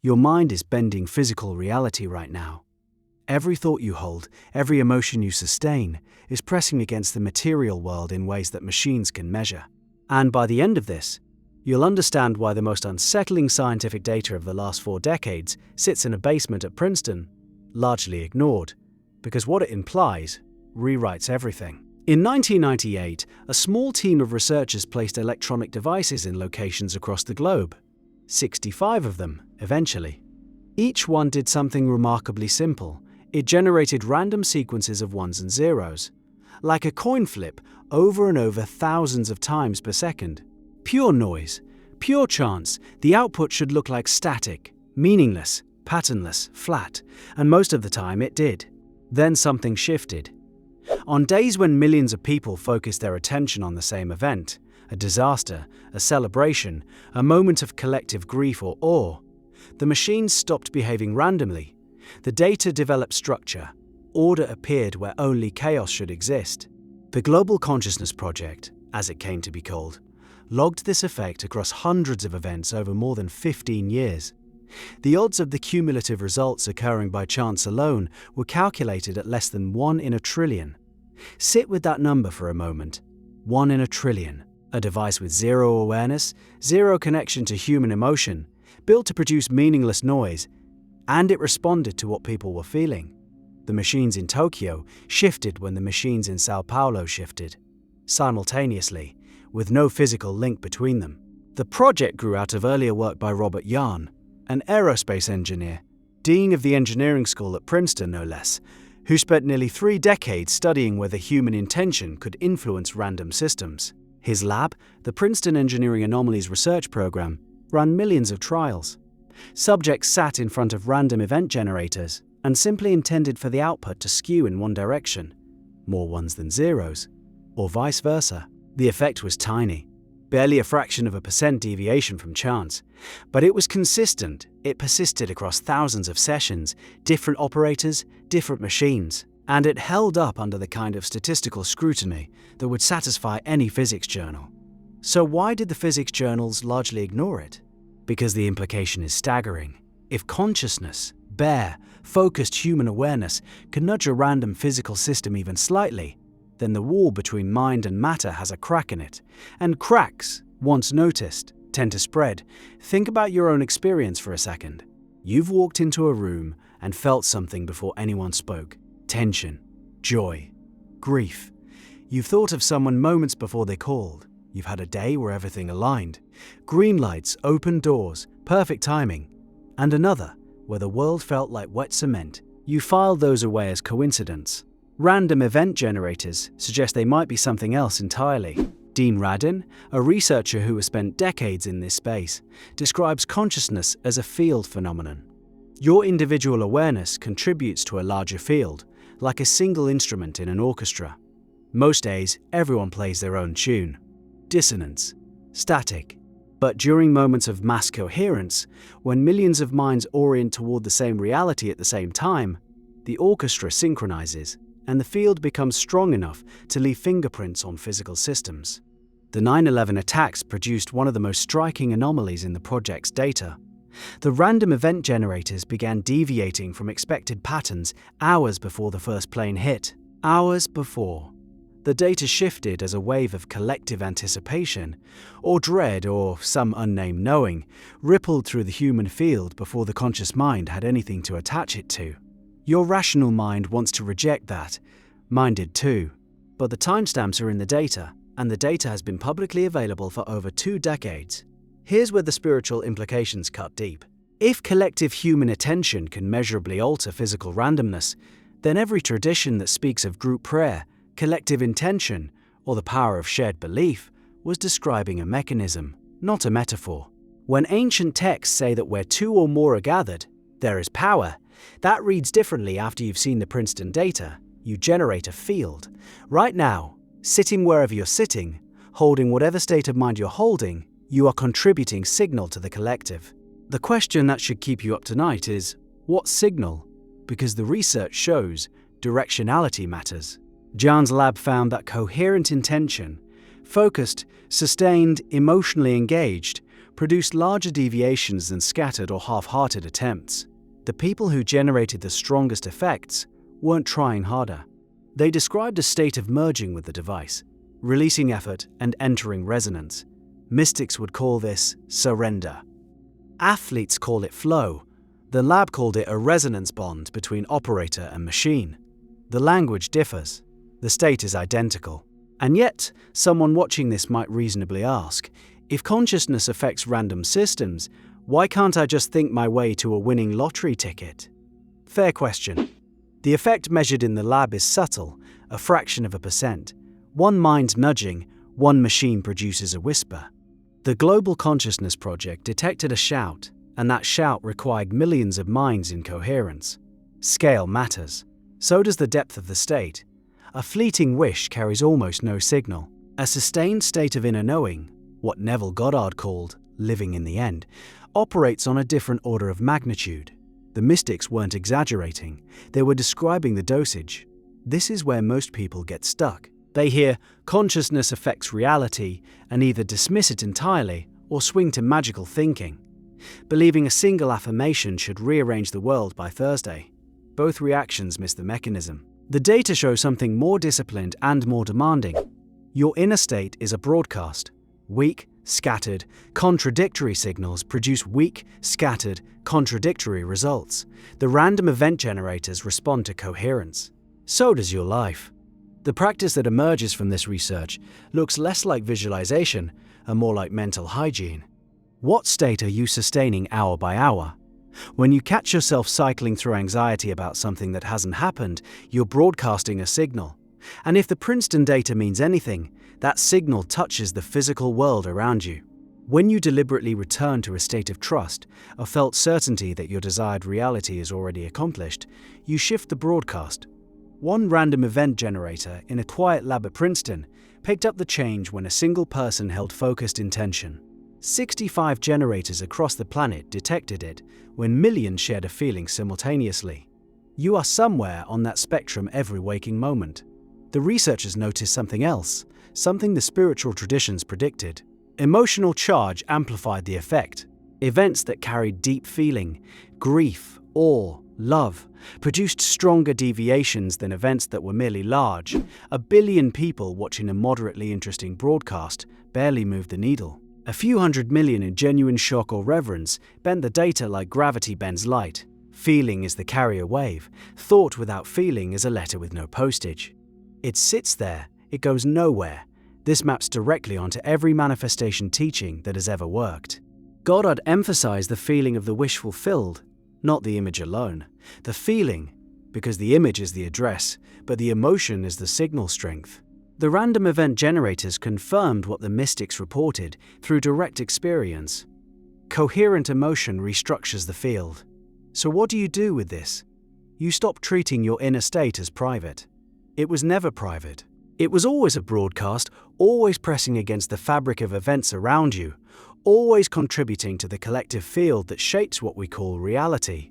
Your mind is bending physical reality right now. Every thought you hold, every emotion you sustain, is pressing against the material world in ways that machines can measure. And by the end of this, you'll understand why the most unsettling scientific data of the last 4 decades sits in a basement at Princeton, largely ignored, because what it implies rewrites everything. In 1998, a small team of researchers placed electronic devices in locations across the globe. 65 of them, eventually. Each one did something remarkably simple. It generated random sequences of ones and zeros, like a coin flip, over and over thousands of times per second. Pure noise, pure chance. The output should look like static, meaningless, patternless, flat, and most of the time it did. Then something shifted. On days when millions of people focused their attention on the same event, a disaster, a celebration, a moment of collective grief or awe, the machines stopped behaving randomly. The data developed structure. Order appeared where only chaos should exist. The Global Consciousness Project, as it came to be called, logged this effect across hundreds of events over more than 15 years. The odds of the cumulative results occurring by chance alone were calculated at less than 1 in a trillion. Sit with that number for a moment. 1 in a trillion. A device with zero awareness, zero connection to human emotion, built to produce meaningless noise, and it responded to what people were feeling. The machines in Tokyo shifted when the machines in Sao Paulo shifted, simultaneously, with no physical link between them. The project grew out of earlier work by Robert Yarn, an aerospace engineer, dean of the engineering school at Princeton no less, who spent nearly 3 decades studying whether human intention could influence random systems. His lab, the Princeton Engineering Anomalies Research Program, ran millions of trials. Subjects sat in front of random event generators and simply intended for the output to skew in one direction, more ones than zeros, or vice versa. The effect was tiny, barely a fraction of a percent deviation from chance, but it was consistent. It persisted across thousands of sessions, different operators, different machines, and it held up under the kind of statistical scrutiny that would satisfy any physics journal. So why did the physics journals largely ignore it? Because the implication is staggering. If consciousness, bare, focused human awareness can nudge a random physical system even slightly, then the wall between mind and matter has a crack in it. And cracks, once noticed, tend to spread. Think about your own experience for a second. You've walked into a room and felt something before anyone spoke. Tension, joy, grief. You've thought of someone moments before they called. You've had a day where everything aligned. Green lights, open doors, perfect timing. And another, where the world felt like wet cement. You filed those away as coincidence. Random event generators suggest they might be something else entirely. Dean Radin, a researcher who has spent decades in this space, describes consciousness as a field phenomenon. Your individual awareness contributes to a larger field, like a single instrument in an orchestra. Most days, everyone plays their own tune. Dissonance, static. But during moments of mass coherence, when millions of minds orient toward the same reality at the same time, the orchestra synchronizes, and the field becomes strong enough to leave fingerprints on physical systems. The 9/11 attacks produced one of the most striking anomalies in the project's data. The random event generators began deviating from expected patterns hours before the first plane hit. Hours before. The data shifted as a wave of collective anticipation, or dread, or some unnamed knowing, rippled through the human field before the conscious mind had anything to attach it to. Your rational mind wants to reject that. Mine did too. But the timestamps are in the data, and the data has been publicly available for over 2 decades. Here's where the spiritual implications cut deep. If collective human attention can measurably alter physical randomness, then every tradition that speaks of group prayer, collective intention, or the power of shared belief was describing a mechanism, not a metaphor. When ancient texts say that where 2 or more are gathered, there is power, that reads differently after you've seen the Princeton data. You generate a field. Right now, sitting wherever you're sitting, holding whatever state of mind you're holding, you are contributing signal to the collective. The question that should keep you up tonight is, what signal? Because the research shows directionality matters. Jan's lab found that coherent intention, focused, sustained, emotionally engaged, produced larger deviations than scattered or half-hearted attempts. The people who generated the strongest effects weren't trying harder. They described a state of merging with the device, releasing effort and entering resonance. Mystics would call this surrender. Athletes call it flow. The lab called it a resonance bond between operator and machine. The language differs. The state is identical. And yet, someone watching this might reasonably ask, if consciousness affects random systems, why can't I just think my way to a winning lottery ticket? Fair question. The effect measured in the lab is subtle, a fraction of a percent. One mind nudging, one machine produces a whisper. The Global Consciousness Project detected a shout, and that shout required millions of minds in coherence. Scale matters. So does the depth of the state. A fleeting wish carries almost no signal. A sustained state of inner knowing, what Neville Goddard called living in the end, operates on a different order of magnitude. The mystics weren't exaggerating, they were describing the dosage. This is where most people get stuck. They hear consciousness affects reality and either dismiss it entirely or swing to magical thinking, believing a single affirmation should rearrange the world by Thursday. Both reactions miss the mechanism. The data show something more disciplined and more demanding. Your inner state is a broadcast. Weak, scattered, contradictory signals produce weak, scattered, contradictory results. The random event generators respond to coherence. So does your life. The practice that emerges from this research looks less like visualization and more like mental hygiene. What state are you sustaining hour by hour? When you catch yourself cycling through anxiety about something that hasn't happened, you're broadcasting a signal. And if the Princeton data means anything, that signal touches the physical world around you. When you deliberately return to a state of trust, a felt certainty that your desired reality is already accomplished, you shift the broadcast. One random event generator in a quiet lab at Princeton picked up the change when a single person held focused intention. 65 generators across the planet detected it when millions shared a feeling simultaneously. You are somewhere on that spectrum every waking moment. The researchers noticed something else, something the spiritual traditions predicted. Emotional charge amplified the effect. Events that carried deep feeling, grief, awe, love, produced stronger deviations than events that were merely large. 1 billion people watching a moderately interesting broadcast barely moved the needle. A few 100 million in genuine shock or reverence bent the data like gravity bends light. Feeling is the carrier wave. Thought without feeling is a letter with no postage. It sits there, it goes nowhere. This maps directly onto every manifestation teaching that has ever worked. Goddard emphasized the feeling of the wish fulfilled, not the image alone. The feeling, because the image is the address, but the emotion is the signal strength. The random event generators confirmed what the mystics reported through direct experience. Coherent emotion restructures the field. So what do you do with this? You stop treating your inner state as private. It was never private. It was always a broadcast, always pressing against the fabric of events around you, always contributing to the collective field that shapes what we call reality.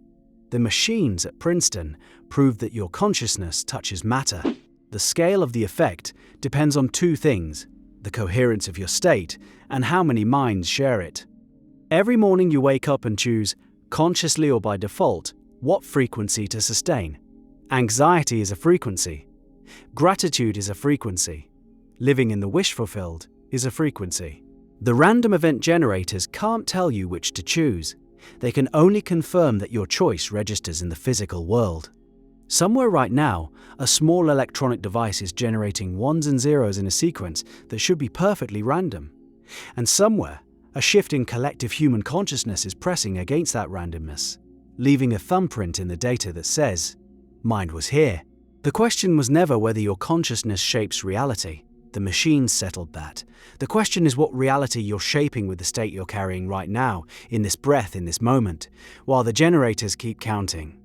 The machines at Princeton proved that your consciousness touches matter. The scale of the effect depends on two things: the coherence of your state and how many minds share it. Every morning you wake up and choose, consciously or by default, what frequency to sustain. Anxiety is a frequency. Gratitude is a frequency. Living in the wish fulfilled is a frequency. The random event generators can't tell you which to choose. They can only confirm that your choice registers in the physical world. Somewhere right now, a small electronic device is generating ones and zeros in a sequence that should be perfectly random. And somewhere, a shift in collective human consciousness is pressing against that randomness, leaving a thumbprint in the data that says, "Mind was here." The question was never whether your consciousness shapes reality. The machines settled that. The question is what reality you're shaping with the state you're carrying right now, in this breath, in this moment, while the generators keep counting.